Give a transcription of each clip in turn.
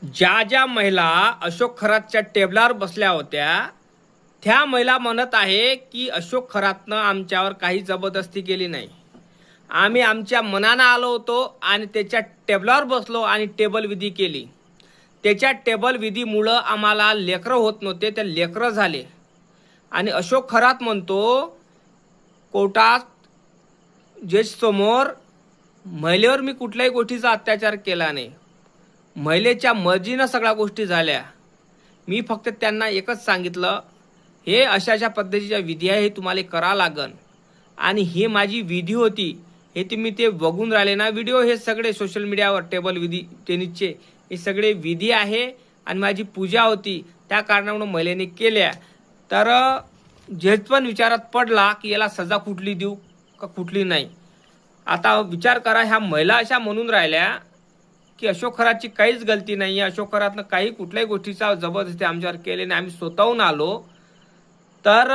ज्या ज्या महिला अशोक खरातच्या टेबलावर बसल्या होत्या त्या महिला म्हणत आहे की अशोक खरातनं आमच्यावर काही जबरदस्ती केली नाही. आम्ही आमच्या मनानं आलो होतो आणि त्याच्या टेबलावर बसलो आणि टेबल विधी केली. त्याच्या टेबल विधीमुळं आम्हाला लेकरं होत नव्हते, ते लेकरं झाले. आणि अशोक खरात म्हणतो कोर्टात जज समोर महिलेवर मी कुठल्याही गोष्टीचा अत्याचार केला नाही, महिलेच्या मर्जीनं सगळ्या गोष्टी झाल्या. मी फक्त त्यांना एकच सांगितलं, हे अशा अशा पद्धतीच्या विधी आहे, हे तुम्हाला करा लागन. आणि ही माझी विधी होती, हे तुम्ही ते बघून राहिले ना व्हिडिओ, हे सगळे सोशल मीडियावर टेबल विधी टेनिसचे हे सगळे विधी आहे. आणि माझी पूजा होती, त्या कारणामुळे महिलेने केल्या. तर जज पण विचारात पडला की याला सजा कुठली देऊ का कुठली नाही. आता विचार करा, ह्या महिला अशा म्हणून राहिल्या की अशोक खरातची काहीच गलती नाही आहे, अशोक खरातनं काही कुठल्याही गोष्टीचा जबरदस्ती आमच्यावर केले नाही, आम्ही स्वतःहून आलो. तर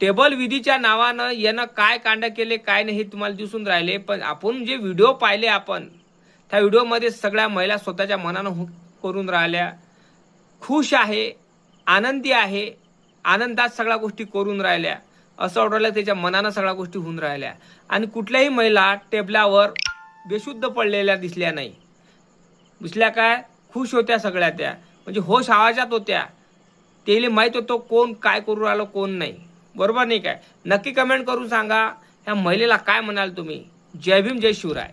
टेबल विधीच्या नावानं यानं काय कांड केले काय नाही हे तुम्हाला दिसून राहिले. पण आपण जे व्हिडिओ पाहिले, आपण त्या व्हिडिओमध्ये सगळ्या महिला स्वतःच्या मनानं करून राहिल्या, खुश आहे, आनंदी आहे, आनंदात सगळ्या गोष्टी करून राहिल्या. असं वाटलं त्याच्या मनानं सगळ्या गोष्टी होऊन राहिल्या. आणि कुठल्याही महिला टेबलावर बेशुद्ध पडलेल्या दिसल्या नाही. दिसल्या काय, खुश होत्या सगळ्या त्या, म्हणजे होश आवाजात होत्या. त्याला माहीत होतं कोण काय करू राहिलं कोण नाही. बरोबर नाही काय? नक्की कमेंट करून सांगा ह्या महिलेला काय म्हणाल तुम्ही. जय भीम, जय शिवराय.